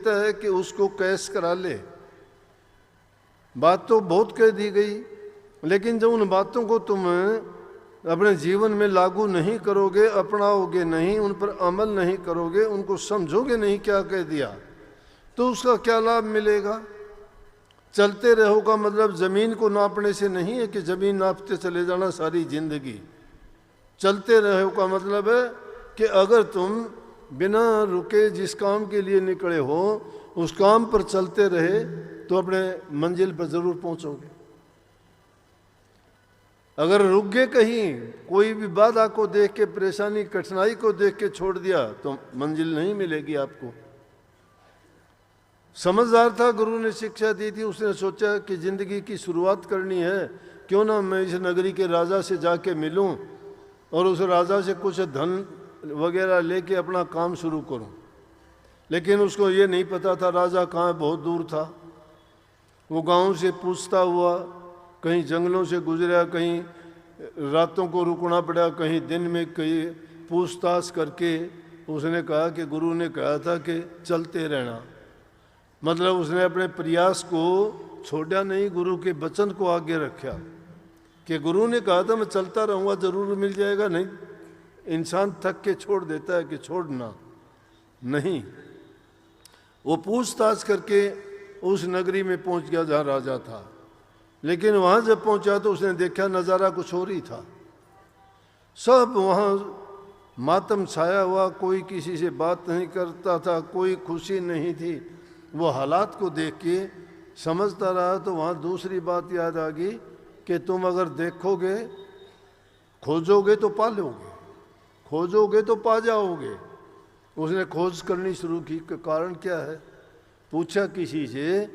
लगता है कि उसको कैश करा ले। बात तो बहुत कह दी गई, लेकिन जब उन बातों को तुम अपने जीवन में लागू नहीं करोगे, अपनाओगे नहीं, उन पर अमल नहीं करोगे, उनको समझोगे नहीं क्या कह दिया, तो उसका क्या लाभ मिलेगा। चलते रहो का मतलब जमीन को नापने से नहीं है कि जमीन नापते चले जाना सारी जिंदगी। चलते रहो का मतलब है कि अगर तुम बिना रुके जिस काम के लिए निकले हो उस काम पर चलते रहे तो अपने मंजिल पर जरूर पहुंचोगे। अगर रुक गए कहीं, कोई भी बाधा को देख के, परेशानी कठिनाई को देख के छोड़ दिया तो मंजिल नहीं मिलेगी आपको। समझदार था, गुरु ने शिक्षा दी थी, उसने सोचा कि जिंदगी की शुरुआत करनी है, क्यों ना मैं इस नगरी के राजा से जाके मिलूं और उस राजा से कुछ धन वगैरह लेके अपना काम शुरू करूं। लेकिन उसको ये नहीं पता था राजा कहाँ, बहुत दूर था। वो गांव से पूछता हुआ कहीं जंगलों से गुजरा, कहीं रातों को रुकना पड़ा, कहीं दिन में, कहीं पूछताछ करके उसने कहा कि गुरु ने कहा था कि चलते रहना। मतलब उसने अपने प्रयास को छोड़ा नहीं, गुरु के वचन को आगे रखा कि गुरु ने कहा था मैं चलता रहूँगा, जरूर मिल जाएगा। नहीं, इंसान थक के छोड़ देता है कि छोड़ना नहीं। वो पूछताछ करके उस नगरी में पहुंच गया जहाँ राजा था, लेकिन वहाँ जब पहुंचा तो उसने देखा नज़ारा कुछ और ही था। सब वहाँ मातम छाया हुआ, कोई किसी से बात नहीं करता था, कोई खुशी नहीं थी। वो हालात को देख के समझता रहा तो वहाँ दूसरी बात याद आ गई कि तुम अगर देखोगे, खोजोगे तो पा लोगे, खोजोगे तो पा जाओगे। उसने खोज करनी शुरू की कि कारण क्या है। पूछा किसी से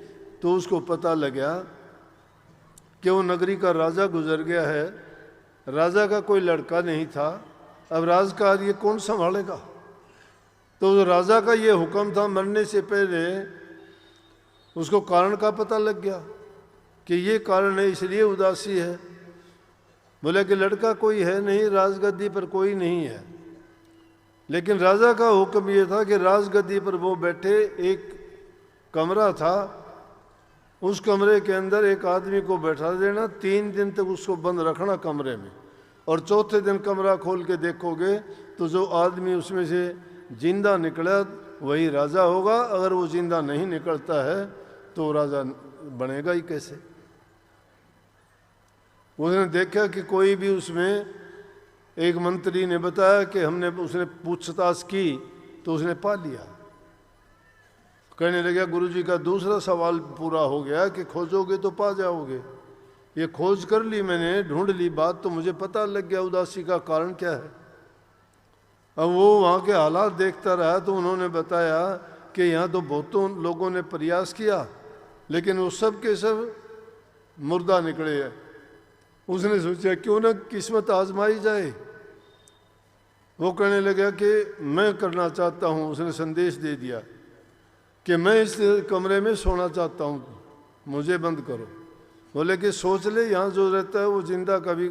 तो उसको पता लगा कि वो नगरी का राजा गुजर गया है, राजा का कोई लड़का नहीं था, अब राजकाज ये कौन संभालेगा। तो राजा का ये हुक्म था, मरने से पहले उसको कारण का पता लग गया कि ये कारण है, इसलिए उदासी है। बोले कि लड़का कोई है नहीं, राजगद्दी पर कोई नहीं है। लेकिन राजा का हुक्म ये था कि राजगद्दी पर वो बैठे, एक कमरा था, उस कमरे के अंदर एक आदमी को बैठा देना, 3 दिन तक उसको बंद रखना कमरे में, और चौथे दिन कमरा खोल के देखोगे तो जो आदमी उसमें से जिंदा निकला वही राजा होगा। अगर वो जिंदा नहीं निकलता है तो राजा बनेगा ही कैसे। उसने देखा कि कोई भी उसमें, एक मंत्री ने बताया कि उसने पूछताछ की तो उसने पा लिया। कहने लगा गुरुजी का दूसरा सवाल पूरा हो गया कि खोजोगे तो पा जाओगे। ये खोज कर ली मैंने, ढूंढ ली बात, तो मुझे पता लग गया उदासी का कारण क्या है। अब वो वहाँ के हालात देखता रहा तो उन्होंने बताया कि यहाँ तो बहुतों लोगों ने प्रयास किया लेकिन वो सब के सब मुर्दा निकले हैं। उसने सोचा क्यों ना किस्मत आजमाई जाए। वो कहने लगा कि मैं करना चाहता हूँ। उसने संदेश दे दिया कि मैं इस कमरे में सोना चाहता हूँ, मुझे बंद करो। बोले कि सोच ले, यहाँ जो रहता है वो जिंदा कभी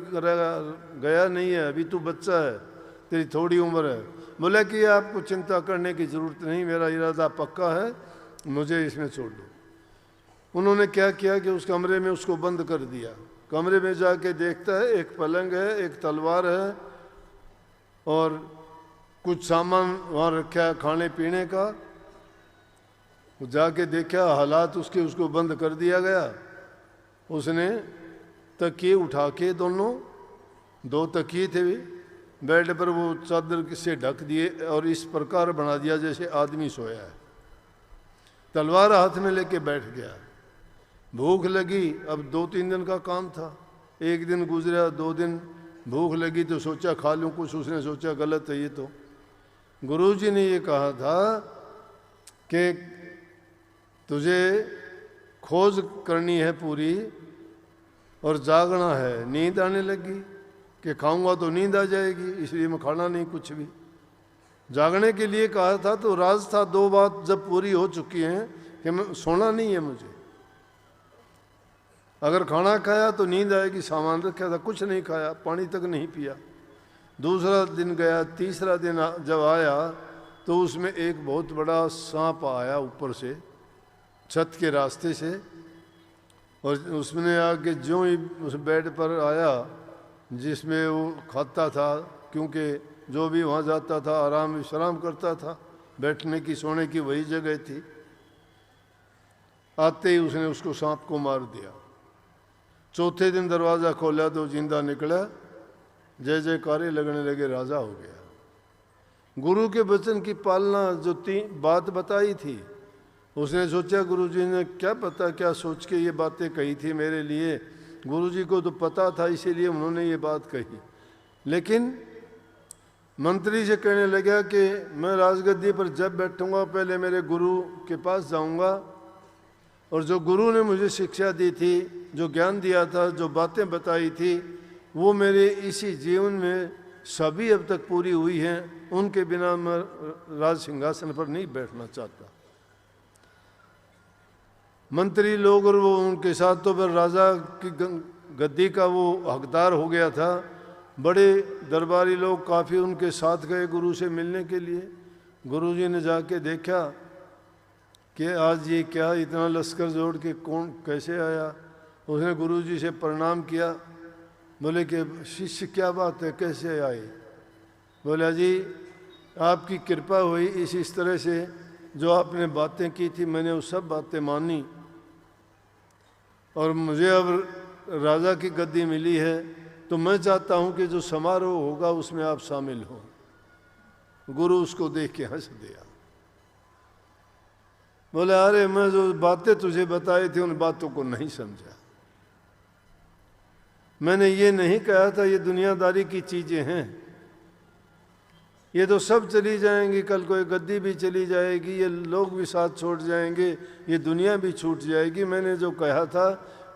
गया नहीं है, अभी तू बच्चा है, तेरी थोड़ी उम्र है। बोला कि आपको चिंता करने की ज़रूरत नहीं, मेरा इरादा पक्का है, मुझे इसमें छोड़ दो। उन्होंने क्या किया कि उस कमरे में उसको बंद कर दिया। कमरे में जाके देखता है एक पलंग है, एक तलवार है और कुछ सामान वहाँ रखा है खाने पीने का। जाके देखा हालात उसके, उसको बंद कर दिया गया। उसने तकिए उठा के, दोनों 2 तकिए थे बेड पर, वो चादर से ढक दिए और इस प्रकार बना दिया जैसे आदमी सोया है। तलवार हाथ में लेके बैठ गया। भूख लगी, अब 2-3 दिन का काम था। एक दिन गुजरा, 2 दिन, भूख लगी तो सोचा खा लूँ कुछ। उसने सोचा गलत है ये तो, गुरुजी ने ये कहा था कि तुझे खोज करनी है पूरी और जागना है। नींद आने लगी कि खाऊंगा तो नींद आ जाएगी, इसलिए मैं खाना नहीं कुछ भी। जागने के लिए कहा था तो राज था। 2 बात जब पूरी हो चुकी हैं कि मैं सोना नहीं है मुझे, अगर खाना खाया तो नींद आएगी, सामान रखा था कुछ नहीं खाया, पानी तक नहीं पिया। दूसरा दिन गया, तीसरा दिन जब आया तो उसमें एक बहुत बड़ा सांप आया ऊपर से, छत के रास्ते से, और उसने आके ज्यों ही उस बेड पर आया जिसमें वो खाता था, क्योंकि जो भी वहाँ जाता था आराम विश्राम करता था, बैठने की सोने की वही जगह थी। आते ही उसने उसको सांप को मार दिया। चौथे दिन दरवाज़ा खोला तो जिंदा निकला, जय जयकारे लगने लगे, राजा हो गया। गुरु के वचन की पालना जो बात बताई थी, उसने सोचा गुरुजी ने क्या पता क्या सोच के ये बातें कही थी मेरे लिए, गुरुजी को तो पता था इसीलिए उन्होंने ये बात कही। लेकिन मंत्री से कहने लगा कि मैं राजगद्दी पर जब बैठूंगा पहले मेरे गुरु के पास जाऊंगा, और जो गुरु ने मुझे शिक्षा दी थी, जो ज्ञान दिया था, जो बातें बताई थी, वो मेरे इसी जीवन में सभी अब तक पूरी हुई हैं। उनके बिना मैं राज सिंहासन पर नहीं बैठना चाहता। मंत्री लोग और वो उनके साथ तो फिर राजा की गद्दी का वो हकदार हो गया था। बड़े दरबारी लोग काफ़ी उनके साथ गए गुरु से मिलने के लिए। गुरुजी ने जाके देखा कि आज ये क्या इतना लश्कर जोड़ के कौन कैसे आया। उसने गुरुजी से प्रणाम किया, बोले कि शिष्य क्या बात है, कैसे आए। बोला जी आपकी कृपा हुई, इस तरह से जो आपने बातें की थी मैंने वो सब बातें मानी, और मुझे अब राजा की गद्दी मिली है, तो मैं चाहता हूँ कि जो समारोह होगा उसमें आप शामिल हो। गुरु उसको देख के हंस दिया, बोले अरे मैं जो बातें तुझे बताई थी उन बातों को नहीं समझा। मैंने ये नहीं कहा था ये दुनियादारी की चीज़ें हैं, ये तो सब चली जाएंगी, कल कोई गद्दी भी चली जाएगी, ये लोग भी साथ छोड़ जाएंगे, ये दुनिया भी छूट जाएगी। मैंने जो कहा था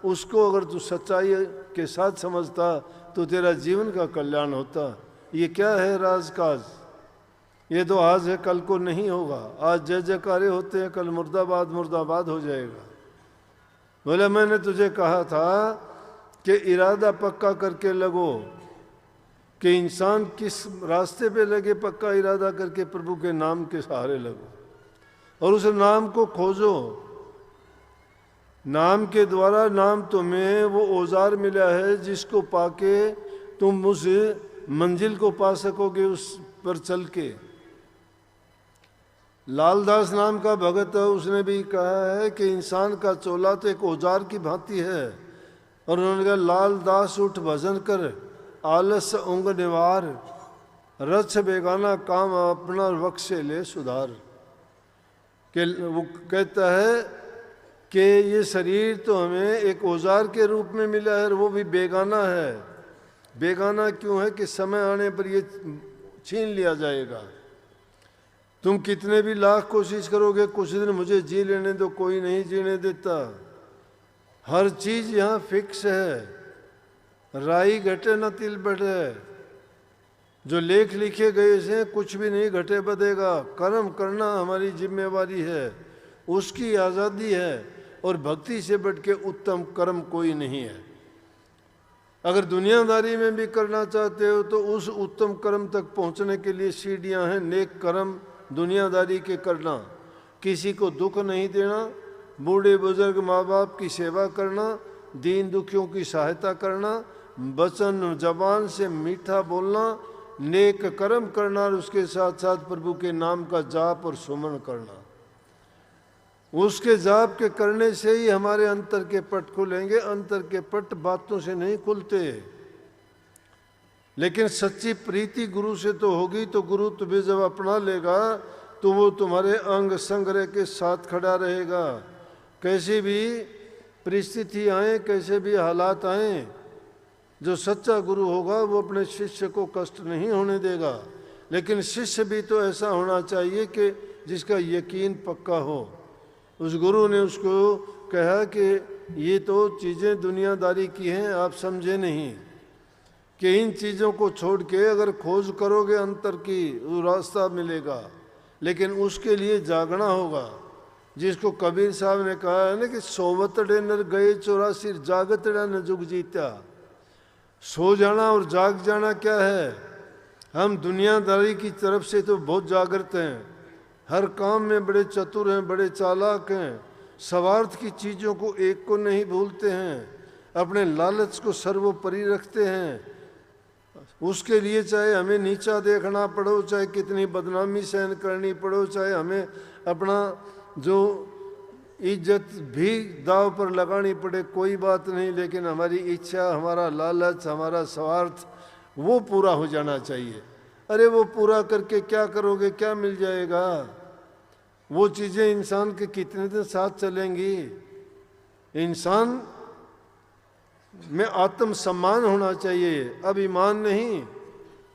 उसको अगर तू सच्चाई के साथ समझता तो तेरा जीवन का कल्याण होता। ये क्या है राजकाज, ये तो आज है कल को नहीं होगा। आज जय जयकारे होते हैं, कल मुर्दाबाद मुर्दाबाद हो जाएगा। बोले मैंने तुझे कहा था कि इरादा पक्का करके लगो, कि इंसान किस रास्ते पे लगे पक्का इरादा करके प्रभु के नाम के सहारे लगो, और उस नाम को खोजो। नाम के द्वारा नाम तुम्हें वो औजार मिला है जिसको पाके तुम उस मंजिल को पा सकोगे, उस पर चल के। लालदास नाम का भगत है, उसने भी कहा है कि इंसान का चोला तो एक औजार की भांति है, और उन्होंने कहा लालदास उठ भजन कर, आलस उंग निवार, रच बेगाना काम अपना वक्त से ले सुधार। कि वो कहता है कि ये शरीर तो हमें एक औजार के रूप में मिला है, वो भी बेगाना है। बेगाना क्यों है कि समय आने पर ये छीन लिया जाएगा। तुम कितने भी लाख कोशिश करोगे, कुछ दिन मुझे जी लेने दो, कोई नहीं जीने देता। हर चीज़ यहाँ फिक्स है, राई घटे न तिल बढ़े। जो लेख लिखे गए से कुछ भी नहीं घटे बढ़ेगा। कर्म करना हमारी जिम्मेवारी है, उसकी आज़ादी है, और भक्ति से बढ़ के उत्तम कर्म कोई नहीं है। अगर दुनियादारी में भी करना चाहते हो तो उस उत्तम कर्म तक पहुंचने के लिए सीढ़ियां हैं। नेक कर्म दुनियादारी के करना, किसी को दुख नहीं देना, बूढ़े बुजुर्ग माँ बाप की सेवा करना, दीन दुखियों की सहायता करना, वचन जबान से मीठा बोलना, नेक कर्म करना, और उसके साथ साथ प्रभु के नाम का जाप और सुमन करना। उसके जाप के करने से ही हमारे अंतर के पट खुलेंगे। अंतर के पट बातों से नहीं खुलते। लेकिन सच्ची प्रीति गुरु से तो होगी, तो गुरु तुम्हें जब अपना लेगा तो वो तुम्हारे अंग संग रह के साथ खड़ा रहेगा। कैसी भी परिस्थिति आए, कैसे भी हालात आए, जो सच्चा गुरु होगा वो अपने शिष्य को कष्ट नहीं होने देगा। लेकिन शिष्य भी तो ऐसा होना चाहिए कि जिसका यकीन पक्का हो। उस गुरु ने उसको कहा कि ये तो चीज़ें दुनियादारी की हैं, आप समझे नहीं कि इन चीज़ों को छोड़ के अगर खोज करोगे अंतर की, वो रास्ता मिलेगा। लेकिन उसके लिए जागना होगा। जिसको कबीर साहब ने कहा है ना कि सोवतड़े नर गए 84 जागतड़ा न जुग जीता। सो जाना और जाग जाना क्या है। हम दुनियादारी की तरफ से तो बहुत जागृत हैं, हर काम में बड़े चतुर हैं, बड़े चालाक हैं, स्वार्थ की चीज़ों को एक को नहीं भूलते हैं, अपने लालच को सर्वोपरि रखते हैं। उसके लिए चाहे हमें नीचा देखना पड़ो, चाहे कितनी बदनामी सहन करनी पड़ो, चाहे हमें अपना जो इज्जत भी दाव पर लगानी पड़े, कोई बात नहीं, लेकिन हमारी इच्छा, हमारा लालच, हमारा स्वार्थ वो पूरा हो जाना चाहिए। अरे वो पूरा करके क्या करोगे, क्या मिल जाएगा? वो चीज़ें इंसान के कितने दिन साथ चलेंगी? इंसान में आत्म सम्मान होना चाहिए, अभिमान नहीं।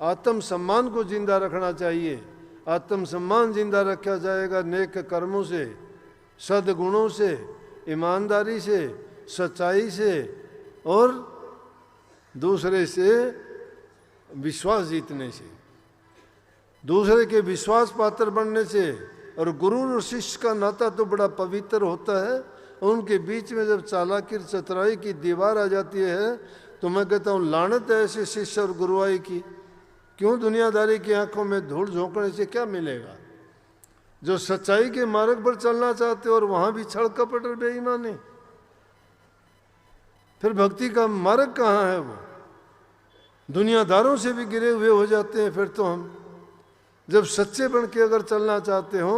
आत्म सम्मान को जिंदा रखना चाहिए। आत्म सम्मान जिंदा रखा जाएगा नेक कर्मों से, सद्गुणों से, ईमानदारी से, सच्चाई से और दूसरे से विश्वास जीतने से, दूसरे के विश्वास पात्र बनने से। और गुरु और शिष्य का नाता तो बड़ा पवित्र होता है। उनके बीच में जब चालाकी चतुराई की दीवार आ जाती है तो मैं कहता हूँ लानत है ऐसे शिष्य और गुरुआई की। क्यों? दुनियादारी की आंखों में धूल झोंकने से क्या मिलेगा? जो सच्चाई के मार्ग पर चलना चाहते हो और वहां भी छल कपट और बेईमानी, फिर भक्ति का मार्ग कहाँ है? वो दुनियादारों से भी गिरे हुए हो जाते हैं। फिर तो हम जब सच्चे बन के अगर चलना चाहते हो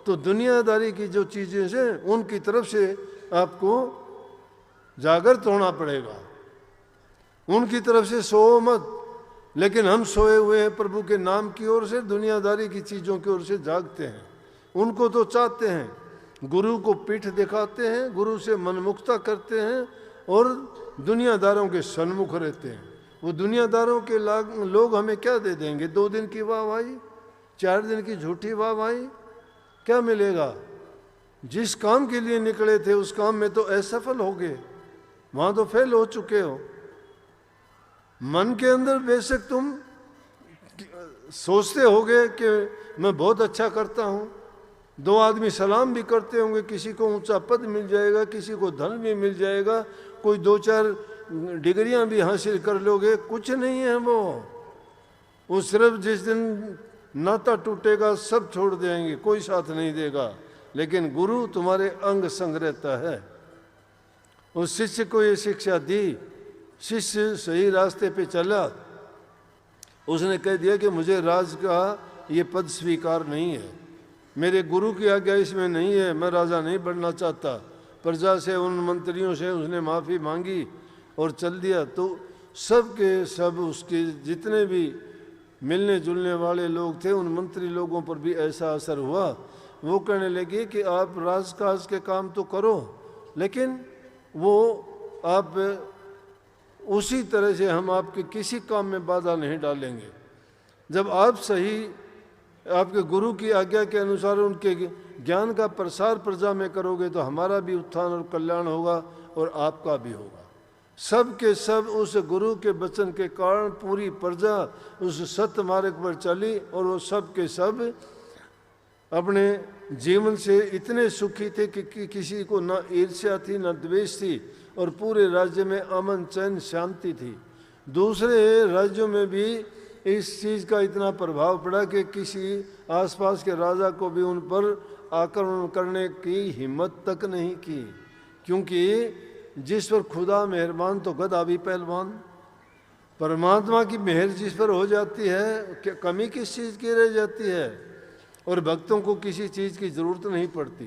तो दुनियादारी की जो चीज़ें हैं उनकी तरफ से आपको जागृत होना पड़ेगा, उनकी तरफ से सो मत। लेकिन हम सोए हुए हैं प्रभु के नाम की ओर से, दुनियादारी की चीज़ों की ओर से जागते हैं। उनको तो चाहते हैं, गुरु को पीठ दिखाते हैं, गुरु से मनमुक्ता करते हैं और दुनियादारों के सन्मुख रहते हैं। वो दुनियादारों के लोग हमें क्या दे देंगे? 2 दिन की वाहवाही, 4 दिन की झूठी वाहवाही, क्या मिलेगा? जिस काम के लिए निकले थे उस काम में तो असफल हो गए, वहां तो फेल हो चुके हो। मन के अंदर बेशक तुम सोचते होगे कि मैं बहुत अच्छा करता हूँ, 2 आदमी सलाम भी करते होंगे, किसी को ऊंचा पद मिल जाएगा, किसी को धन भी मिल जाएगा, कोई 2-4 डिग्रियां भी हासिल कर लोगे, कुछ नहीं है वो सिर्फ जिस दिन नाता टूटेगा सब छोड़ देंगे, कोई साथ नहीं देगा। लेकिन गुरु तुम्हारे अंग संग रहता है। उस शिष्य को ये शिक्षा दी, शिष्य सही रास्ते पे चला, उसने कह दिया कि मुझे राज का ये पद स्वीकार नहीं है, मेरे गुरु की आज्ञा इसमें नहीं है, मैं राजा नहीं बनना चाहता। प्रजा से, उन मंत्रियों से उसने माफ़ी मांगी और चल दिया। तो सब के सब उसके जितने भी मिलने जुलने वाले लोग थे उन मंत्री लोगों पर भी ऐसा असर हुआ। वो कहने लगे कि आप राजकाज के काम तो करो, लेकिन वो आप उसी तरह से हम आपके किसी काम में बाधा नहीं डालेंगे। जब आप सही आपके गुरु की आज्ञा के अनुसार उनके ज्ञान का प्रसार प्रजा में करोगे तो हमारा भी उत्थान और कल्याण होगा और आपका भी होगा। सब के सब उस गुरु के वचन के कारण पूरी प्रजा उस सत्य मार्ग पर चली और वो सब के सब अपने जीवन से इतने सुखी थे कि किसी को न ईर्ष्या थी न द्वेष थी और पूरे राज्य में अमन चैन शांति थी। दूसरे राज्यों में भी इस चीज़ का इतना प्रभाव पड़ा कि किसी आसपास के राजा को भी उन पर आक्रमण करने की हिम्मत तक नहीं की, क्योंकि जिस पर खुदा मेहरबान तो गधा भी पहलवान। परमात्मा की मेहर जिस पर हो जाती है, कमी किस चीज़ की रह जाती है? और भक्तों को किसी चीज़ की ज़रूरत नहीं पड़ती।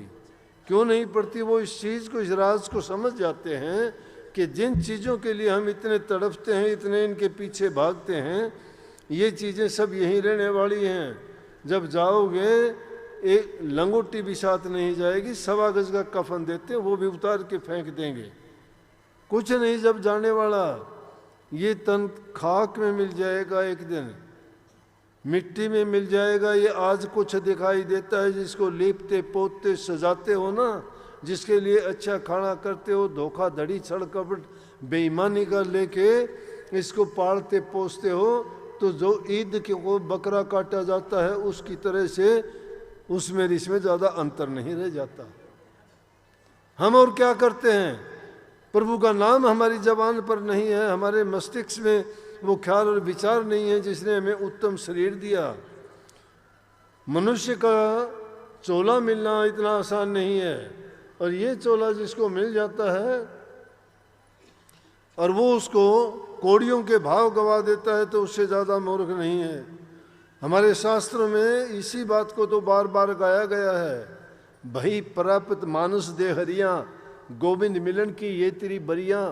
क्यों नहीं पड़ती? वो इस चीज़ को, इस राज को समझ जाते हैं कि जिन चीज़ों के लिए हम इतने तड़पते हैं, इतने इनके पीछे भागते हैं, ये चीज़ें सब यहीं रहने वाली हैं। जब जाओगे एक लंगोटी भी साथ नहीं जाएगी, 1.25 गज का कफन देते हैं वो भी उतार के फेंक देंगे, कुछ नहीं जब जाने वाला। ये तन खाक में मिल जाएगा, एक दिन मिट्टी में मिल जाएगा। ये आज कुछ दिखाई देता है, जिसको लीपते पोतते सजाते हो ना, जिसके लिए अच्छा खाना करते हो, धोखाधड़ी छड़कपट बेईमानी का लेके इसको पालते पोसते हो, तो जो ईद को बकरा काटा जाता है उसकी तरह से उसमें इसमें ज़्यादा अंतर नहीं रह जाता। हम और क्या करते हैं? प्रभु का नाम हमारी जबान पर नहीं है, हमारे मस्तिष्क में वो ख्याल और विचार नहीं है जिसने हमें उत्तम शरीर दिया। मनुष्य का चोला मिलना इतना आसान नहीं है, और ये चोला जिसको मिल जाता है और वो उसको कौड़ियों के भाव गवा देता है तो उससे ज़्यादा मूर्ख नहीं है। हमारे शास्त्रों में इसी बात को तो बार बार गाया गया है, भई प्राप्त मानुष दे हरियाँ, गोविंद मिलन की ये तेरी बरियाँ,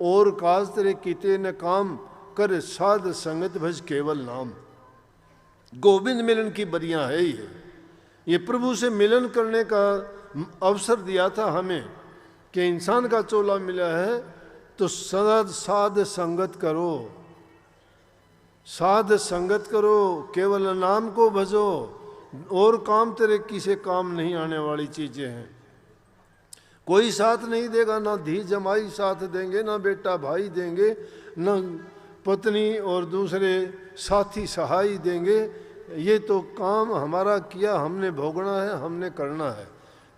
और काज तेरे कीते न काम, कर साध संगत भज केवल नाम। गोविंद मिलन की बरियाँ है ये प्रभु से मिलन करने का अवसर दिया था हमें कि इंसान का चोला मिला है तो सदा साध संगत करो, साध संगत करो, केवल नाम को भजो, और काम तेरे किसे काम नहीं आने वाली चीजें हैं। कोई साथ नहीं देगा, ना धी जमाई साथ देंगे, ना बेटा भाई देंगे, ना पत्नी और दूसरे साथी सहाय देंगे। ये तो काम हमारा किया, हमने भोगना है, हमने करना है।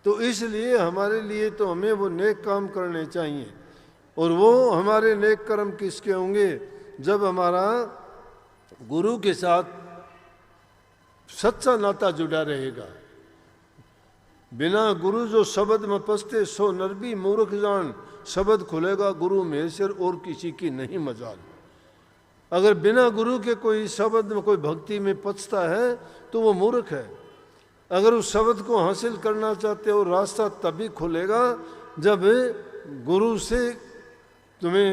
तो इसलिए हमारे लिए तो हमें वो नेक काम करने चाहिए, और वो हमारे नेक कर्म किसके होंगे, जब हमारा गुरु के साथ सच्चा नाता जुड़ा रहेगा। बिना गुरु जो शब्द में पसते सो नरबी मूर्ख जान, शब्द खुलेगा गुरु महेश्वर और किसी की नहीं मजाल। अगर बिना गुरु के कोई शब्द में कोई भक्ति में पचता है तो वो मूर्ख है। अगर उस शब्द को हासिल करना चाहते हो, रास्ता तभी खुलेगा जब गुरु से तुम्हें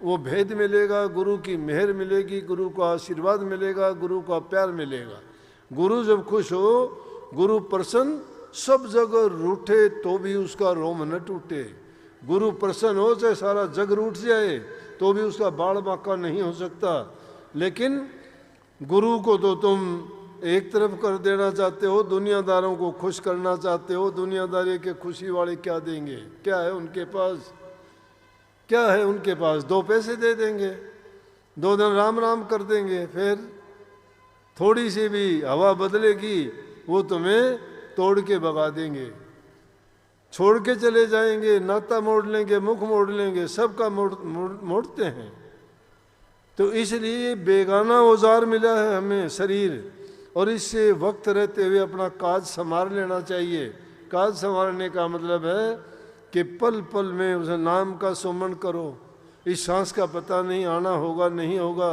वो भेद मिलेगा, गुरु की मेहर मिलेगी, गुरु का आशीर्वाद मिलेगा, गुरु का प्यार मिलेगा। गुरु जब खुश हो, गुरु प्रसन्न, सब जगह रूठे तो भी उसका रोम न टूटे। गुरु प्रसन्न हो चाहे सारा जग रूठ जाए तो भी उसका बाल बांका नहीं हो सकता। लेकिन गुरु को तो तुम एक तरफ कर देना चाहते हो, दुनियादारों को खुश करना चाहते हो। दुनियादारी के खुशी वाले क्या देंगे, क्या है उनके पास, क्या है उनके पास? 2 पैसे दे देंगे, 2 दिन राम राम कर देंगे, फिर थोड़ी सी भी हवा बदलेगी वो तुम्हें तोड़ के भगा देंगे, छोड़ के चले जाएंगे, नाता मोड़ लेंगे, मुख मोड़ लेंगे, सबका मोड़ते हैं। तो इसलिए बेगाना औजार मिला है हमें शरीर, और इससे वक्त रहते हुए अपना काज संभाल लेना चाहिए। काज संभालने का मतलब है कि पल पल में उस नाम का सुमन करो। इस सांस का पता नहीं आना होगा नहीं होगा।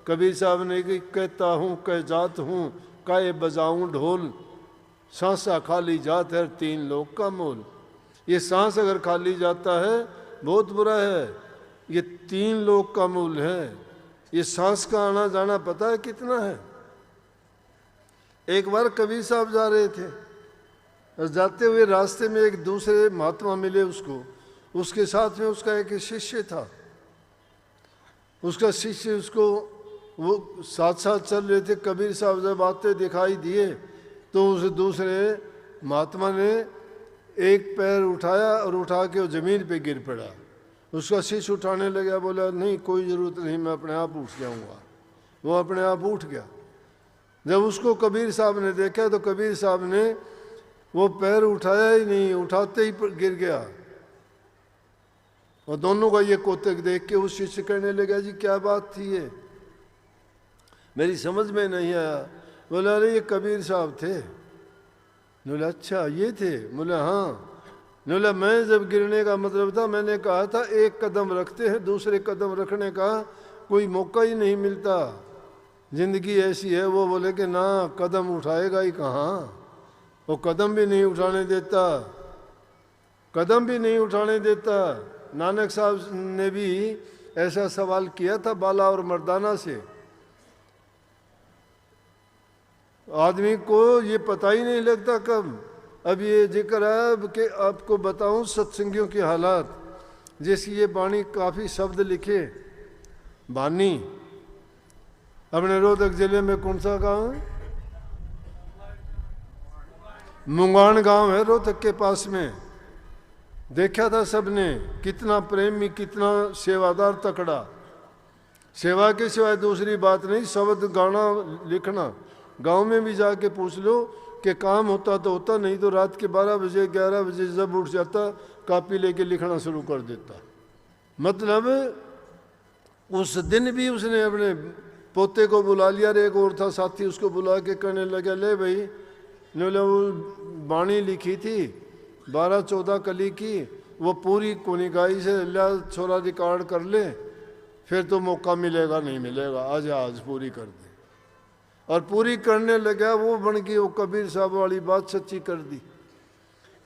कबीर साहब ने कि कहता हूँ कह जात हूँ, काए बजाऊँ ढोल, सांसा खाली जात है 3 लोग का मोल। ये सांस अगर खाली जाता है बहुत बुरा है, ये 3 लोग का मूल है। ये सांस का आना जाना पता है कितना है? एक बार कबीर साहब जा रहे थे, जाते हुए रास्ते में एक दूसरे महात्मा मिले उसको, उसके साथ में उसका एक शिष्य था। उसका शिष्य उसको वो साथ साथ चल रहे थे। कबीर साहब जब आते दिखाई दिए तो उस दूसरे महात्मा ने एक पैर उठाया और उठा के वो जमीन पे गिर पड़ा। उसका शिष्य उठाने लगा, बोला नहीं कोई ज़रूरत नहीं, मैं अपने आप उठ जाऊँगा। वो अपने आप उठ गया। जब उसको कबीर साहब ने देखा तो कबीर साहब ने वो पैर उठाया ही नहीं, उठाते ही गिर गया। और दोनों का ये कोतक देख के उस शिष्य कहने लगा, जी क्या बात थी ये, मेरी समझ में नहीं आया। बोला अरे ये कबीर साहब थे। बोला अच्छा ये थे? बोला हाँ। बोला मैं जब गिरने का मतलब था, मैंने कहा था 1 कदम रखते हैं, दूसरे कदम रखने का कोई मौका ही नहीं मिलता, जिंदगी ऐसी है। वो बोले कि ना कदम उठाएगा ही कहाँ, वो कदम भी नहीं उठाने देता, कदम भी नहीं उठाने देता। नानक साहब ने भी ऐसा सवाल किया था बाला और मर्दाना से। आदमी को ये पता ही नहीं लगता कब। अब ये जिक्र है कि आपको बताऊं सत्संगियों की हालात। जैसे ये बाणी काफ़ी शब्द लिखे, बानी अपने रोहतक जिले में कौन सा गाँव है? मुंगान गांव है रोहतक के पास में। देखा था सबने, कितना प्रेमी, कितना सेवादार, तकड़ा। सेवा के सिवाय दूसरी बात नहीं, शब्द गाना लिखना। गांव में भी जाके पूछ लो कि काम होता तो होता, नहीं तो रात के 12 बजे 11 बजे जब उठ जाता कापी लेके लिखना शुरू कर देता। मतलब उस दिन भी उसने अपने पोते को बुला लिया। एक और था साथी, उसको बुला के कहने लगा, ले भाई ने बोला वो बाणी लिखी थी 12-14 कली की, वो पूरी कोनिकाई से अल्लाह छोरा रिकॉर्ड कर ले, फिर तो मौका मिलेगा नहीं मिलेगा, आज पूरी कर दे। और पूरी करने लगा, वो बन गई वो कबीर साहब वाली बात सच्ची कर दी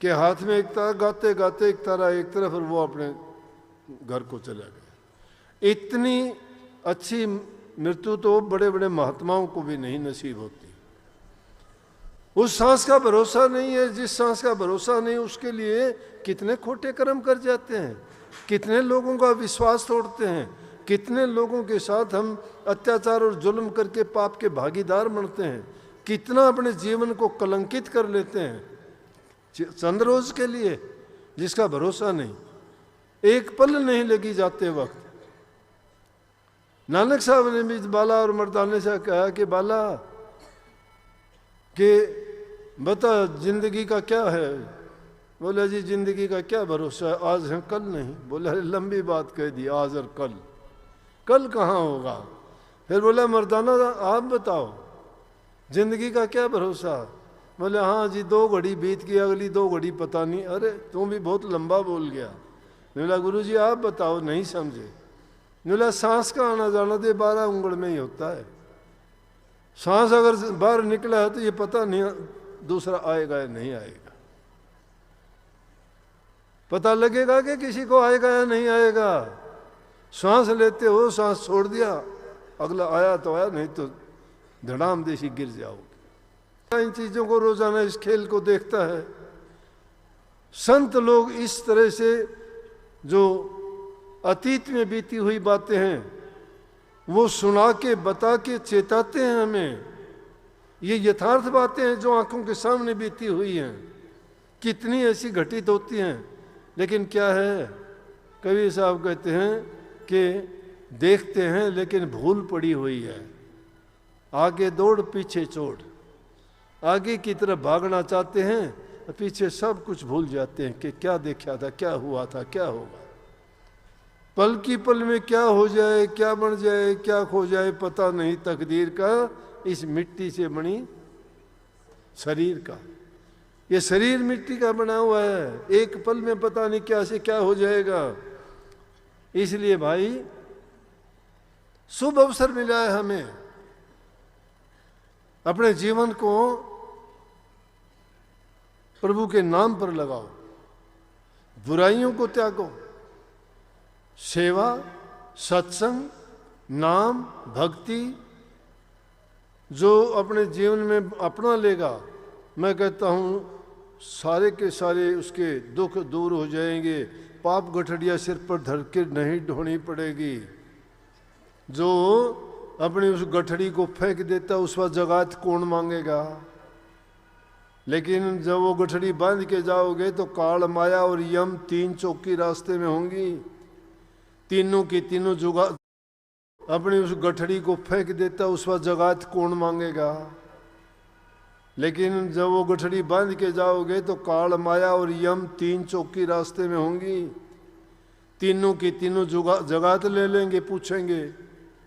कि हाथ में एक तारा, गाते गाते एक तारा एक तरफ, और वो अपने घर को चला गया। इतनी अच्छी मृत्यु तो बड़े बड़े महात्माओं को भी नहीं नसीब होती। उस सांस का भरोसा नहीं है, जिस सांस का भरोसा नहीं, उसके लिए कितने खोटे कर्म कर जाते हैं, कितने लोगों का विश्वास तोड़ते हैं, कितने लोगों के साथ हम अत्याचार और जुल्म करके पाप के भागीदार बनते हैं, कितना अपने जीवन को कलंकित कर लेते हैं चंद रोज के लिए, जिसका भरोसा नहीं, एक पल नहीं लगी जाते वक्त। नानक साहब ने भी बाला और मर्दाने से कहा कि बाला कि बता जिंदगी का क्या है। बोला जी जिंदगी का क्या भरोसा है, आज है कल नहीं। बोला लंबी बात कह दी, आज और कल, कल कहाँ होगा। फिर बोला मर्दाना आप बताओ जिंदगी का क्या भरोसा। बोले हाँ जी 2 घड़ी बीत गई, अगली 2 घड़ी पता नहीं। अरे तुम भी बहुत लंबा बोल गया। बोला गुरु जी आप बताओ, नहीं समझे। बोला सांस का आना जाना तो 12 उंगल में ही होता है। सांस अगर बाहर निकला है तो ये पता नहीं दूसरा आएगा या नहीं आएगा। पता लगेगा कि किसी को आएगा या नहीं आएगा। सांस लेते हो, सांस छोड़ दिया, अगला आया तो आया, नहीं तो धड़ाम देशी गिर जाओगे। इन चीजों को रोजाना इस खेल को देखता है। संत लोग इस तरह से जो अतीत में बीती हुई बातें हैं वो सुना के बता के चेताते हैं हमें। ये यथार्थ बातें हैं जो आंखों के सामने बीती हुई हैं, कितनी ऐसी घटित होती हैं। लेकिन क्या है, कबीर साहब कहते हैं कि देखते हैं लेकिन भूल पड़ी हुई है। आगे दौड़ पीछे चोट, आगे की तरफ भागना चाहते हैं, पीछे सब कुछ भूल जाते हैं कि क्या देखा था, क्या हुआ था, क्या होगा। पल की पल में क्या हो जाए, क्या बन जाए, क्या खो जाए, पता नहीं तकदीर का। इस मिट्टी से बनी शरीर का, ये शरीर मिट्टी का बना हुआ है, एक पल में पता नहीं क्या से क्या हो जाएगा। इसलिए भाई शुभ अवसर मिला है हमें, अपने जीवन को प्रभु के नाम पर लगाओ, बुराइयों को त्यागो। सेवा, सत्संग, नाम, भक्ति जो अपने जीवन में अपना लेगा, मैं कहता हूँ सारे के सारे उसके दुख दूर हो जाएंगे। पाप गठड़िया सिर पर धर के नहीं ढोनी पड़ेगी। जो अपनी उस गठड़ी को फेंक देता उस वक्त जगात कौन मांगेगा। लेकिन जब वो गठड़ी बांध के जाओगे तो काल, माया और यम 3 चौकी रास्ते में होंगी। तीनों की तीनों जुगा अपनी उस गठड़ी को फेंक देता उस वक्त जगात कौन मांगेगा। लेकिन जब वो गठड़ी बांध के जाओगे तो काल, माया और यम 3 चौकी रास्ते में होंगी। तीनों की तीनों जगात ले लेंगे, पूछेंगे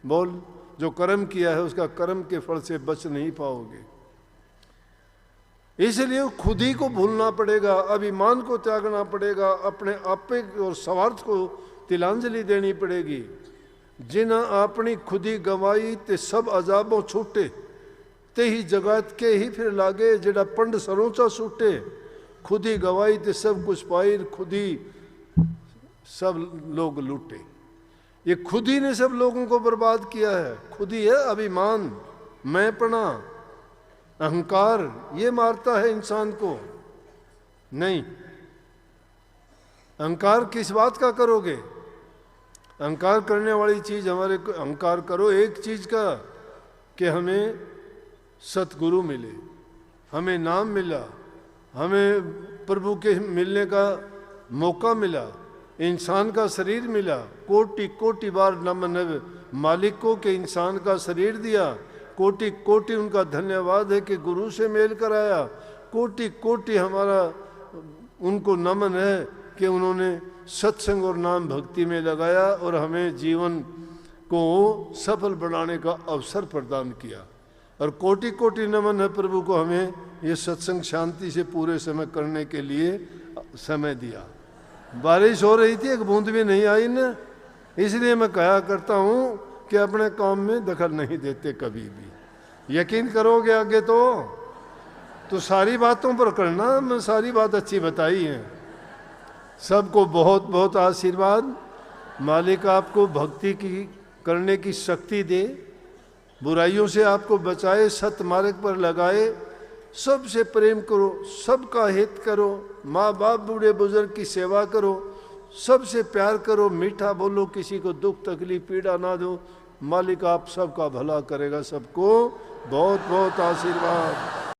बोल जो कर्म किया है उसका कर्म के फल से बच नहीं पाओगे। इसलिए खुद ही को भूलना पड़ेगा, अभिमान को त्यागना पड़ेगा, अपने आपे और स्वार्थ को तिलांजलि देनी पड़ेगी। जिन्हें अपनी खुदी गवाई ते सब अजाबों छूटे, ते ही जगत के ही फिर लागे, जेड़ा पंड सरोचा छूटे। खुदी गवाई ते सब कुछ पाई, खुदी सब लोग लूटे। ये खुद ही ने सब लोगों को बर्बाद किया है। खुद ही है अभिमान, मैंपना, अहंकार, ये मारता है इंसान को। नहीं, अहंकार किस बात का करोगे। अहंकार करने वाली चीज हमारे को अहंकार करो एक चीज का कि हमें सतगुरु मिले, हमें नाम मिला, हमें प्रभु के मिलने का मौका मिला, इंसान का शरीर मिला। कोटि कोटि बार नमन है मालिक को कि इंसान का शरीर दिया। कोटि कोटि उनका धन्यवाद है कि गुरु से मेल कराया। कोटि कोटि हमारा उनको नमन है कि उन्होंने सत्संग और नाम भक्ति में लगाया और हमें जीवन को सफल बनाने का अवसर प्रदान किया। और कोटि कोटि नमन है प्रभु को हमें ये सत्संग शांति से पूरे समय करने के लिए समय दिया। बारिश हो रही थी, एक बूंद भी नहीं आई ना, इसलिए मैं कहा करता हूँ कि अपने काम में दखल नहीं देते कभी भी। यकीन करोगे आगे तो सारी बातों पर करना, मैं सारी बात अच्छी बताई है। सबको बहुत बहुत आशीर्वाद। मालिक आपको भक्ति की करने की शक्ति दे, बुराइयों से आपको बचाए, सत मार्ग पर लगाए। सबसे प्रेम करो, सबका हित करो, माँ बाप बूढ़े बुजुर्ग की सेवा करो, सबसे प्यार करो, मीठा बोलो, किसी को दुख तकलीफ पीड़ा ना दो। मालिक आप सबका भला करेगा। सबको बहुत बहुत आशीर्वाद।